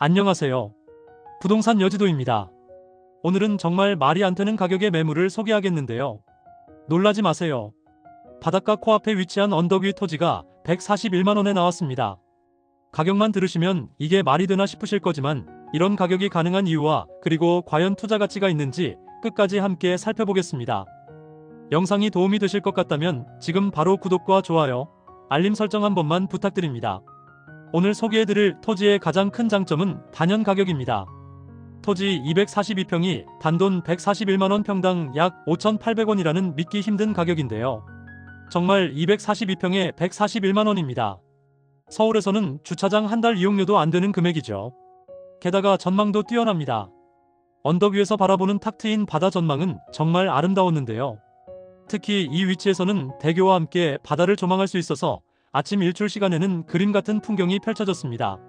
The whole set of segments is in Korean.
안녕하세요. 부동산 여지도입니다. 오늘은 정말 말이 안 되는 가격의 매물을 소개하겠는데요. 놀라지 마세요. 바닷가 코앞에 위치한 언덕 위 토지가 141만원에 나왔습니다. 가격만 들으시면 이게 말이 되나 싶으실 거지만 이런 가격이 가능한 이유와 그리고 과연 투자 가치가 있는지 끝까지 함께 살펴보겠습니다. 영상이 도움이 되실 것 같다면 지금 바로 구독과 좋아요, 알림 설정 한 번만 부탁드립니다. 오늘 소개해드릴 토지의 가장 큰 장점은 단연 가격입니다. 토지 242평이 단돈 141만원 평당 약 5,800원이라는 믿기 힘든 가격인데요. 정말 242평에 141만원입니다. 서울에서는 주차장 한 달 이용료도 안 되는 금액이죠. 게다가 전망도 뛰어납니다. 언덕 위에서 바라보는 탁 트인 바다 전망은 정말 아름다웠는데요. 특히 이 위치에서는 대교와 함께 바다를 조망할 수 있어서 아침 일출 시간에는 그림 같은 풍경이 펼쳐졌습니다.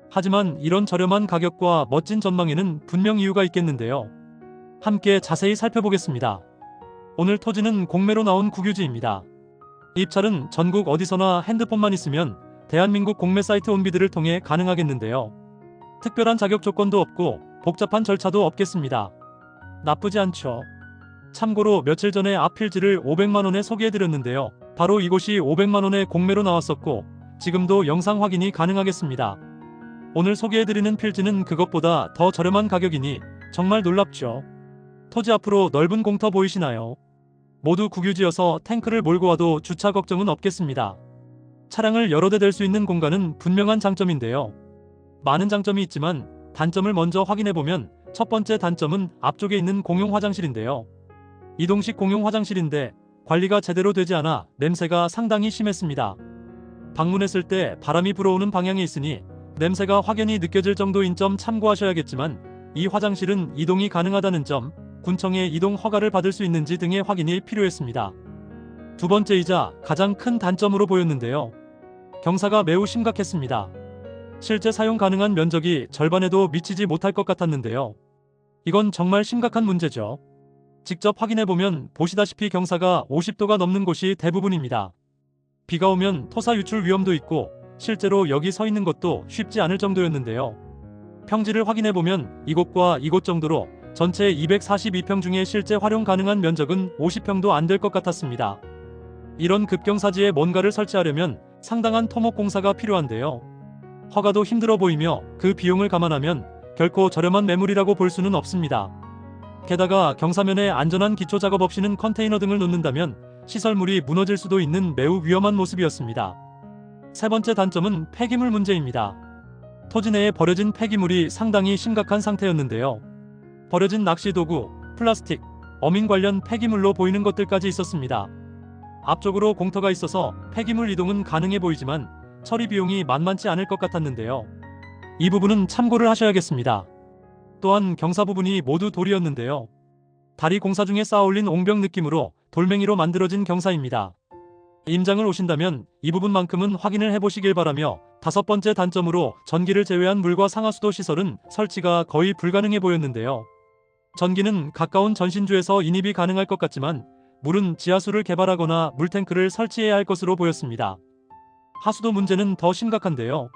하지만 이런 저렴한 가격과 멋진 전망에는 분명 이유가 있겠는데요. 함께 자세히 살펴보겠습니다. 오늘 토지는 공매로 나온 국유지입니다. 입찰은 전국 어디서나 핸드폰만 있으면 대한민국 공매 사이트 온비드를 통해 가능하겠는데요. 특별한 자격 조건도 없고 복잡한 절차도 없겠습니다. 나쁘지 않죠? 참고로 며칠 전에 앞 필지를 500만원에 소개해드렸는데요. 바로 이곳이 500만원에 공매로 나왔었고 지금도 영상 확인이 가능하겠습니다. 오늘 소개해드리는 필지는 그것보다 더 저렴한 가격이니 정말 놀랍죠? 토지 앞으로 넓은 공터 보이시나요? 모두 국유지여서 탱크를 몰고 와도 주차 걱정은 없겠습니다. 차량을 여러 대 댈 수 있는 공간은 분명한 장점인데요. 많은 장점이 있지만 단점을 먼저 확인해보면 첫 번째 단점은 앞쪽에 있는 공용 화장실인데요. 이동식 공용 화장실인데 관리가 제대로 되지 않아 냄새가 상당히 심했습니다. 방문했을 때 바람이 불어오는 방향에 있으니 냄새가 확연히 느껴질 정도인 점 참고하셔야겠지만 이 화장실은 이동이 가능하다는 점, 군청의 이동 허가를 받을 수 있는지 등의 확인이 필요했습니다. 두 번째이자 가장 큰 단점으로 보였는데요. 경사가 매우 심각했습니다. 실제 사용 가능한 면적이 절반에도 미치지 못할 것 같았는데요. 이건 정말 심각한 문제죠. 직접 확인해보면 보시다시피 경사가 50도가 넘는 곳이 대부분입니다. 비가 오면 토사 유출 위험도 있고 실제로 여기 서 있는 것도 쉽지 않을 정도였는데요. 평지를 확인해보면 이곳과 이곳 정도로 전체 242평 중에 실제 활용 가능한 면적은 50평도 안 될 것 같았습니다. 이런 급경사지에 뭔가를 설치하려면 상당한 토목 공사가 필요한데요. 허가도 힘들어 보이며 그 비용을 감안하면 결코 저렴한 매물이라고 볼 수는 없습니다. 게다가 경사면에 안전한 기초 작업 없이는 컨테이너 등을 놓는다면 시설물이 무너질 수도 있는 매우 위험한 모습이었습니다. 세 번째 단점은 폐기물 문제입니다. 토지 내에 버려진 폐기물이 상당히 심각한 상태였는데요. 버려진 낚시 도구, 플라스틱, 어민 관련 폐기물로 보이는 것들까지 있었습니다. 앞쪽으로 공터가 있어서 폐기물 이동은 가능해 보이지만 처리 비용이 만만치 않을 것 같았는데요. 이 부분은 참고를 하셔야겠습니다. 또한 경사 부분이 모두 돌이었는데요. 다리 공사 중에 쌓아올린 옹벽 느낌으로 돌멩이로 만들어진 경사입니다. 임장을 오신다면 이 부분만큼은 확인을 해보시길 바라며 다섯 번째 단점으로 전기를 제외한 물과 상하수도 시설은 설치가 거의 불가능해 보였는데요. 전기는 가까운 전신주에서 인입이 가능할 것 같지만 물은 지하수를 개발하거나 물탱크를 설치해야 할 것으로 보였습니다. 하수도 문제는 더 심각한데요.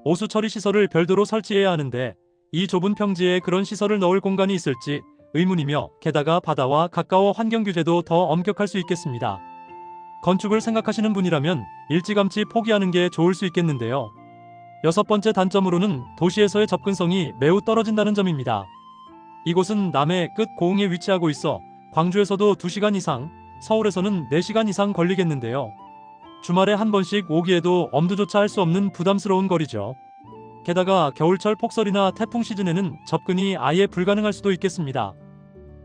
오수 처리 시설을 별도로 설치해야 하는데 이 좁은 평지에 그런 시설을 넣을 공간이 있을지 의문이며 게다가 바다와 가까워 환경 규제도 더 엄격할 수 있겠습니다. 건축을 생각하시는 분이라면 일찌감치 포기하는 게 좋을 수 있겠는데요. 여섯 번째 단점으로는 도시에서의 접근성이 매우 떨어진다는 점입니다. 이곳은 남해 끝 고흥에 위치하고 있어 광주에서도 2시간 이상, 서울에서는 4시간 이상 걸리겠는데요. 주말에 한 번씩 오기에도 엄두조차 할 수 없는 부담스러운 거리죠. 게다가 겨울철 폭설이나 태풍 시즌에는 접근이 아예 불가능할 수도 있겠습니다.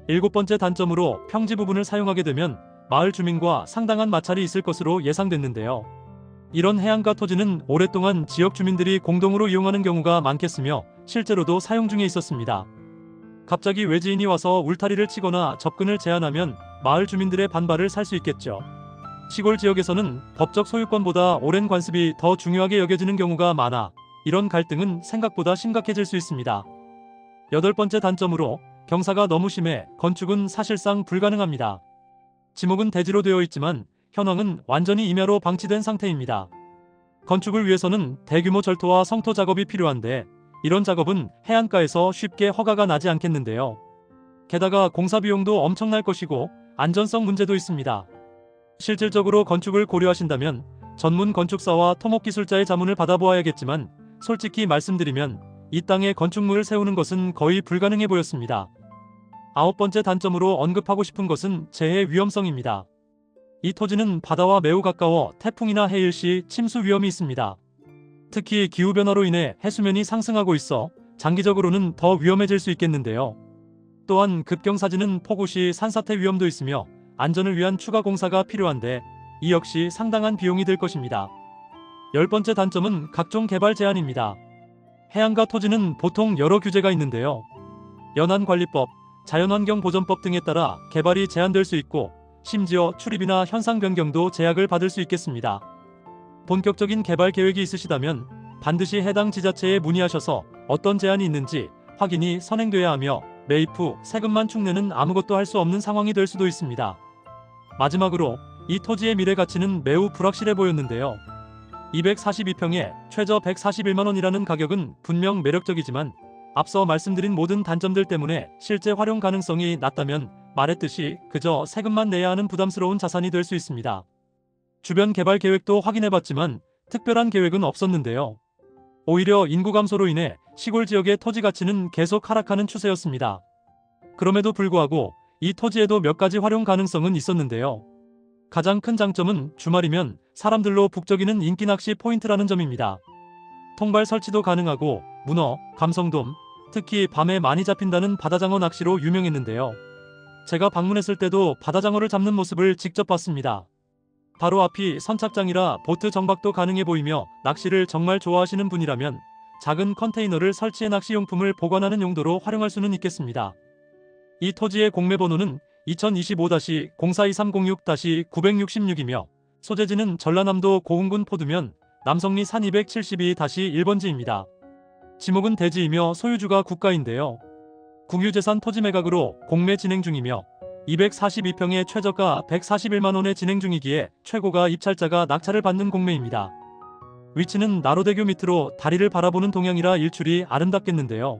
일곱 번째 단점으로 평지 부분을 사용하게 되면 마을 주민과 상당한 마찰이 있을 것으로 예상됐는데요. 이런 해안가 토지는 오랫동안 지역 주민들이 공동으로 이용하는 경우가 많겠으며 실제로도 사용 중에 있었습니다. 갑자기 외지인이 와서 울타리를 치거나 접근을 제한하면 마을 주민들의 반발을 살 수 있겠죠. 시골 지역에서는 법적 소유권보다 오랜 관습이 더 중요하게 여겨지는 경우가 많아 이런 갈등은 생각보다 심각해질 수 있습니다. 여덟 번째 단점으로 경사가 너무 심해 건축은 사실상 불가능합니다. 지목은 대지로 되어 있지만 현황은 완전히 임야로 방치된 상태입니다. 건축을 위해서는 대규모 절토와 성토 작업이 필요한데 이런 작업은 해안가에서 쉽게 허가가 나지 않겠는데요. 게다가 공사 비용도 엄청날 것이고 안전성 문제도 있습니다. 실질적으로 건축을 고려하신다면 전문 건축사와 토목기술자의 자문을 받아보아야겠지만 솔직히 말씀드리면 이 땅에 건축물을 세우는 것은 거의 불가능해 보였습니다. 9번째 단점으로 언급하고 싶은 것은 재해 위험성입니다. 이 토지는 바다와 매우 가까워 태풍이나 해일 시 침수 위험이 있습니다. 특히 기후변화로 인해 해수면이 상승하고 있어 장기적으로는 더 위험해질 수 있겠는데요. 또한 급경사지는 폭우 시 산사태 위험도 있으며 안전을 위한 추가 공사가 필요한데 이 역시 상당한 비용이 들 것입니다. 10번째 단점은 각종 개발 제한입니다. 해안가 토지는 보통 여러 규제가 있는데요. 연안관리법, 자연환경보전법 등에 따라 개발이 제한될 수 있고 심지어 출입이나 현상 변경도 제약을 받을 수 있겠습니다. 본격적인 개발 계획이 있으시다면 반드시 해당 지자체에 문의하셔서 어떤 제한이 있는지 확인이 선행돼야 하며 매입 후 세금만 축내는 아무것도 할 수 없는 상황이 될 수도 있습니다. 마지막으로 이 토지의 미래 가치는 매우 불확실해 보였는데요. 242평에 최저 141만원이라는 가격은 분명 매력적이지만 앞서 말씀드린 모든 단점들 때문에 실제 활용 가능성이 낮다면 말했듯이 그저 세금만 내야 하는 부담스러운 자산이 될 수 있습니다. 주변 개발 계획도 확인해봤지만 특별한 계획은 없었는데요. 오히려 인구 감소로 인해 시골 지역의 토지 가치는 계속 하락하는 추세였습니다. 그럼에도 불구하고 이 토지에도 몇 가지 활용 가능성은 있었는데요. 가장 큰 장점은 주말이면 사람들로 북적이는 인기 낚시 포인트라는 점입니다. 통발 설치도 가능하고 문어, 감성돔, 특히 밤에 많이 잡힌다는 바다장어 낚시로 유명했는데요. 제가 방문했을 때도 바다장어를 잡는 모습을 직접 봤습니다. 바로 앞이 선착장이라 보트 정박도 가능해 보이며 낚시를 정말 좋아하시는 분이라면 작은 컨테이너를 설치해 낚시용품을 보관하는 용도로 활용할 수는 있겠습니다. 이 토지의 공매번호는 2025-042306-966이며 소재지는 전라남도 고흥군 포두면 남성리 산 272-1번지입니다. 지목은 대지이며 소유주가 국가인데요. 국유재산 토지 매각으로 공매 진행 중이며 242평의 최저가 141만원에 진행 중이기에 최고가 입찰자가 낙찰을 받는 공매입니다. 위치는 나로대교 밑으로 다리를 바라보는 동향이라 일출이 아름답겠는데요.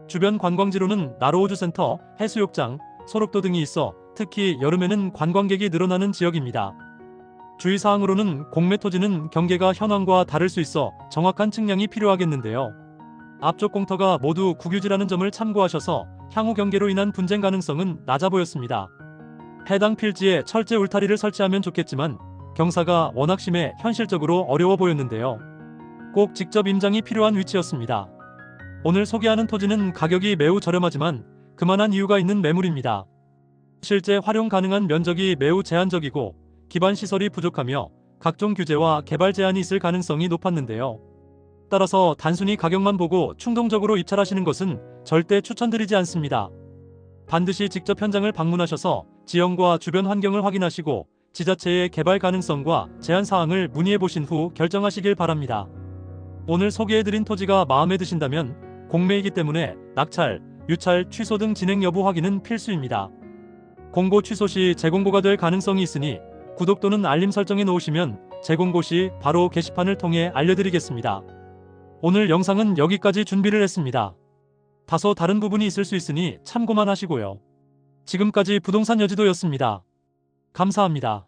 주변 관광지로는 나로우주센터, 해수욕장, 소록도 등이 있어 특히 여름에는 관광객이 늘어나는 지역입니다. 주의사항으로는 공매 토지는 경계가 현황과 다를 수 있어 정확한 측량이 필요하겠는데요. 앞쪽 공터가 모두 국유지라는 점을 참고하셔서 향후 경계로 인한 분쟁 가능성은 낮아 보였습니다. 해당 필지에 철제 울타리를 설치하면 좋겠지만 경사가 워낙 심해 현실적으로 어려워 보였는데요. 꼭 직접 임장이 필요한 위치였습니다. 오늘 소개하는 토지는 가격이 매우 저렴하지만 그만한 이유가 있는 매물입니다. 실제 활용 가능한 면적이 매우 제한적이고 기반 시설이 부족하며 각종 규제와 개발 제한이 있을 가능성이 높았는데요. 따라서 단순히 가격만 보고 충동적으로 입찰하시는 것은 절대 추천드리지 않습니다. 반드시 직접 현장을 방문하셔서 지형과 주변 환경을 확인하시고 지자체의 개발 가능성과 제한 사항을 문의해 보신 후 결정하시길 바랍니다. 오늘 소개해드린 토지가 마음에 드신다면 공매이기 때문에 낙찰, 유찰, 취소 등 진행 여부 확인은 필수입니다. 공고 취소 시 재공고가 될 가능성이 있으니 구독 또는 알림 설정해 놓으시면 재공고 시 바로 게시판을 통해 알려드리겠습니다. 오늘 영상은 여기까지 준비를 했습니다. 다소 다른 부분이 있을 수 있으니 참고만 하시고요. 지금까지 부동산 여지도였습니다. 감사합니다.